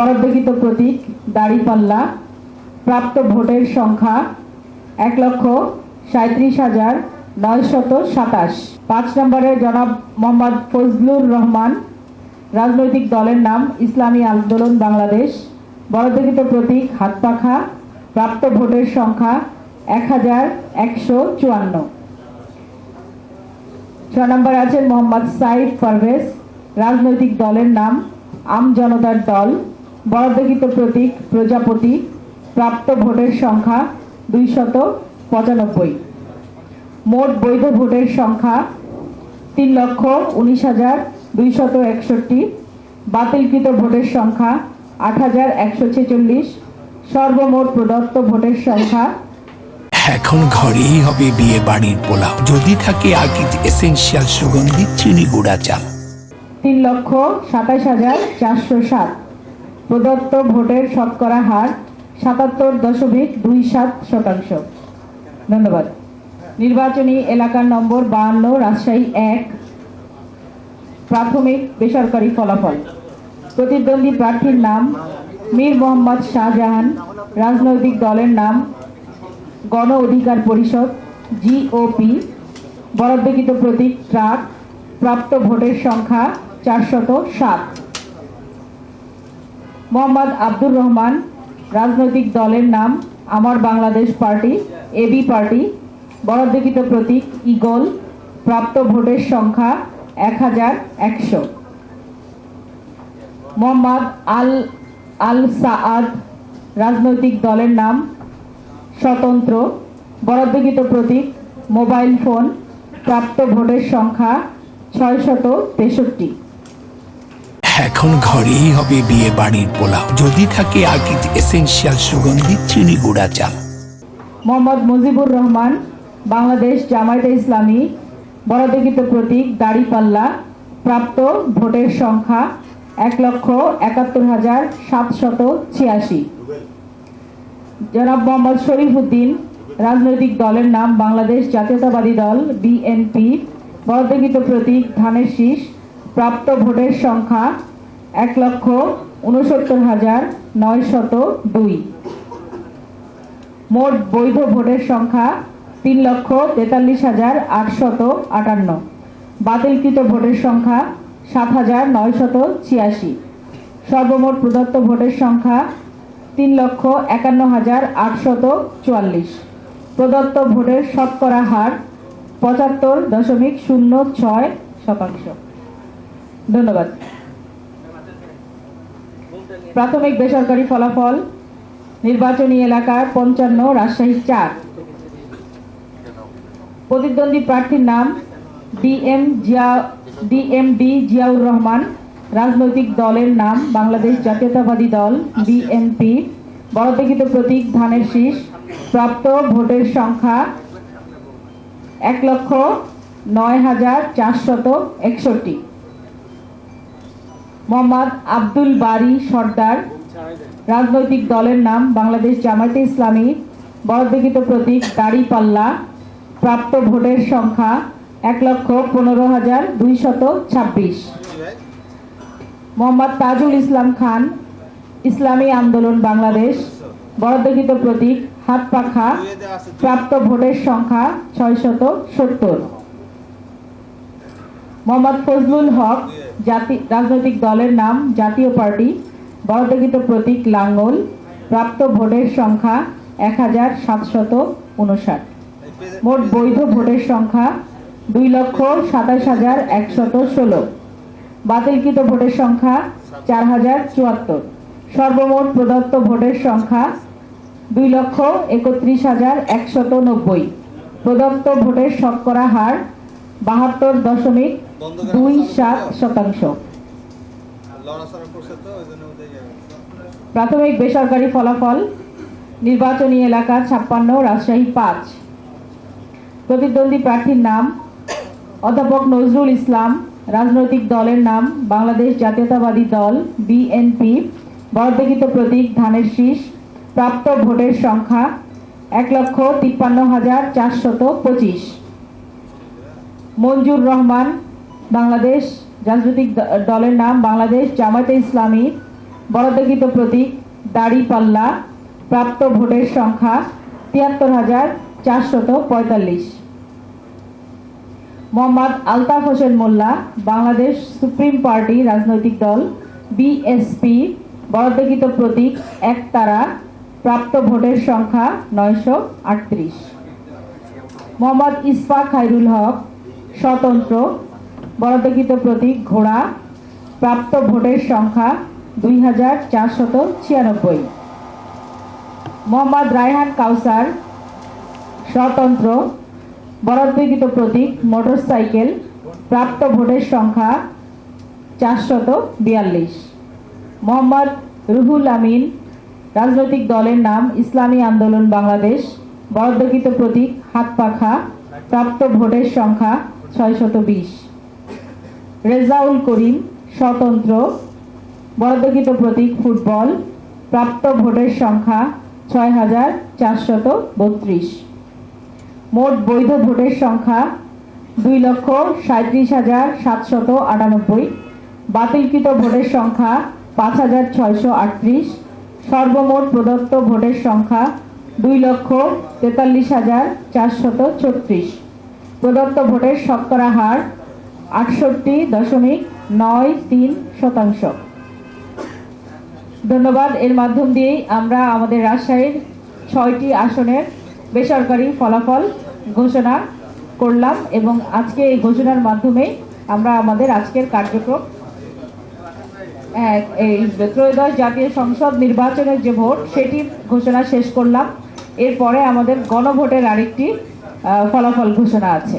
বরাদ্দকৃত প্রতীক দাঁড়িপাল্লা। প্রাপ্ত ভোটের সংখ্যা ১,৩৭,৯২৭। ৫ নম্বরে জনাব মোহাম্মদ ফজলুর রহমান, রাজনৈতিক দলের নাম ইসলামী আন্দোলন বাংলাদেশ। বরাদ্দকৃত প্রতীক হাতপাখা। প্রাপ্ত ভোটের সংখ্যা ১,১৫৪। ৬ নম্বরে আছেন মোহাম্মদ সাইদ পারভেজ, রাজনৈতিক দলের নাম আম জনতার দল। বরাদ্দকৃত প্রতীক প্রজাপতি। প্রাপ্ত ভোটের সংখ্যা ২৯৫। মোট বৈধ ভোটের সংখ্যা ৩,১৯,২৬১। বাতিলকৃত ভোটের সংখ্যা ৮,১৪৬। সর্বমোট প্রদত্ত ভোটের সংখ্যা। এখন ঘরেই হবে বিয়ে বাড়ির পোলাও, যদি থাকে আকিজ এসেনশিয়াল সুগন্ধি চিনি গুঁড়া চাল। ৩,২৭,৪০৭। প্রদত্ত ভোটের শতকরা হার ৭৭.27%। ধন্যবাদ। নির্বাচনী এলাকার নম্বর 52, রাজশাহী ১। প্রাথমিক বেসরকারি ফলাফল। প্রতিদ্বন্দ্বী প্রার্থীর নাম মীর মোহাম্মদ শাহজাহান, রাজনৈতিক দলের নাম গণ অধিকার পরিষদ GOP। বরাদ্দকৃত প্রতীক ট্রাক। প্রাপ্ত ভোটের সংখ্যা ৪০৭। মোহাম্মদ আব্দুর রহমান, রাজনৈতিক দলের নাম আমার বাংলাদেশ পার্টি AB পার্টি। বরাদ্দকৃত প্রতীক ঈগল। প্রাপ্ত ভোটের সংখ্যা ১,১০০। মোহাম্মদ আল সাআদ, রাজনৈতিক দলের নাম স্বতন্ত্র। বরাদ্দকৃত প্রতীক মোবাইল ফোন। প্রাপ্ত ভোটের সংখ্যা ৬৬৩। এখন ঘরেই হবে বিয়ে বাড়ির পোলাও, যদি থাকে আকিজ এসেনশিয়াল সুগন্ধি চিনি গুঁড়া চাল। মোহাম্মদ মুজিবুর রহমান, বাংলাদেশ জামায়াতে ইসলামী। বরাদ্দকৃত প্রতীক দাঁড়িপাল্লা। প্রাপ্ত ভোটের সংখ্যা ১,৭১,৭৮৬। জনাব মোহাম্মদ শরীফ উদ্দিন, রাজনৈতিক দলের নাম বাংলাদেশ জাতীয়তাবাদী দল BNP। বরাদ্দকৃত প্রতীক ধানের শীষ। প্রাপ্ত ভোটের সংখ্যা ১,৬৯,৯০২। মোট বৈধ ভোটের সংখ্যা ৩,৪৩,৮৫৮। বাতিলকৃত ভোটের সংখ্যা ৭,৯৮৬। সর্বমোট প্রদত্ত ভোটের সংখ্যা ৩,৫১,৮৪৪। প্রদত্ত ভোটের শতকরা হার ৭৫.০৬%। ধন্যবাদ। প্রাথমিক বেসরকারি ফলাফল। নির্বাচনী এলাকার ৫৫, রাজশাহী ৪। প্রতিদ্বন্দ্বী প্রার্থীর নাম DMD জিয়াউর রহমান, রাজনৈতিক দলের নাম বাংলাদেশ জাতীয়তাবাদী দল BNP। বরাদ্দকৃত প্রতীক ধানের শীষ। প্রাপ্ত ভোটের সংখ্যা ১,০৯,৪৬১। মোহাম্মদ আব্দুল বারী সর্দার, রাজনৈতিক দলের নাম বাংলাদেশ জামায়াতে ইসলামী। বরাদ্দকৃত প্রতীক দাঁড়িপাল্লা। প্রাপ্ত ভোটের সংখ্যা ১,১৫,২২৬। মোহাম্মদ তাজুল ইসলাম খান, ইসলামী আন্দোলন বাংলাদেশ। বরাদ্দকৃত প্রতীক হাতপাখা। প্রাপ্ত ভোটের সংখ্যা ৬৭০। মোহাম্মদ ফজলুল হক, রাজনৈতিক দলের নাম জাতীয় পার্টি। বরাদ্দকৃত প্রতীক লাঙ্গল। প্রাপ্ত ভোটের সংখ্যা ১,৭৫৯। মোট বৈধ ভোটের সংখ্যা ২,২৭,১১৬। বাতিলকৃত ভোটের সংখ্যা ৪,০৭৪। সর্বমোট প্রদত্ত ভোটের সংখ্যা ২,৩১,১৯০। প্রদত্ত ভোটের শতকরা হার ৭২.২৭%। প্রাথমিক বেসরকারি ফলাফল। নির্বাচনী এলাকা ৫৬, রাজশাহী ৫। প্রতিদ্বন্দ্বী প্রার্থীর নাম অধ্যাপক নজরুল ইসলাম, রাজনৈতিক দলের নাম বাংলাদেশ জাতীয়তাবাদী দল BNP। বরাদ্দকৃত প্রতীক ধানের শীষ। প্রাপ্ত ভোটের সংখ্যা ১,৫৩,৪২৫। মঞ্জুর রহমান, বাংলাদেশ রাজনৈতিক দলের নাম বাংলাদেশ জামায়াতে ইসলামী। বরাদ্দকৃত প্রতীক দাঁড়িপাল্লা। প্রাপ্ত ভোটের সংখ্যা ৭৩,৪৪৫। মোহাম্মদ আলতাফ হোসেন মোল্লা, বাংলাদেশ সুপ্রিম পার্টি রাজনৈতিক দল বিএসপি। বরাদ্দকৃত প্রতীক একতারা। প্রাপ্ত ভোটের সংখ্যা ৯৩৮। মোহাম্মদ ইসফাক খায়রুল হক, স্বতন্ত্র। বরাদ্দকৃত প্রতীক ঘোড়া। প্রাপ্ত ভোটের সংখ্যা ২,৪৯৬। মোহাম্মদ রায়হান কাউসার, স্বতন্ত্র। বরাদ্দকৃত প্রতীক মোটরসাইকেল। প্রাপ্ত ভোটের সংখ্যা ৪৪২। মোহাম্মদ রুহুল আমিন, রাজনৈতিক দলের নাম ইসলামী আন্দোলন বাংলাদেশ। বরাদ্দকৃত প্রতীক হাতপাখা। প্রাপ্ত ভোটের সংখ্যা ৬২০। রেজাউল করিম, স্বতন্ত্র। বরাদ্দকৃত প্রতীক ফুটবল। প্রাপ্ত ভোটের সংখ্যা ৬,৪৩২। মোট বৈধ ভোটের সংখ্যা ২,৩৭,৭৯৮। বাতিলকৃত ভোটের সংখ্যা ৫,৬৩৮। সর্বমোট প্রদত্ত ভোটের সংখ্যা ২,৪৩,৪৩৬। প্রদত্ত ভোটের শতকরা হার ৬৮.৯৩%। ধন্যবাদ। এর মাধ্যম দিয়েই আমরা আমাদের রাজশাহীর ৬টি আসনের বেসরকারি ফলাফল ঘোষণা করলাম এবং আজকে এই ঘোষণার মাধ্যমে আমরা আমাদের আজকের কার্যক্রম এই ত্রয়োদশ জাতীয় সংসদ নির্বাচনের যে ভোট সেটি ঘোষণা শেষ করলাম। এরপরে আমাদের গণভোটের আরেকটি ফলাফল ঘোষণা আছে।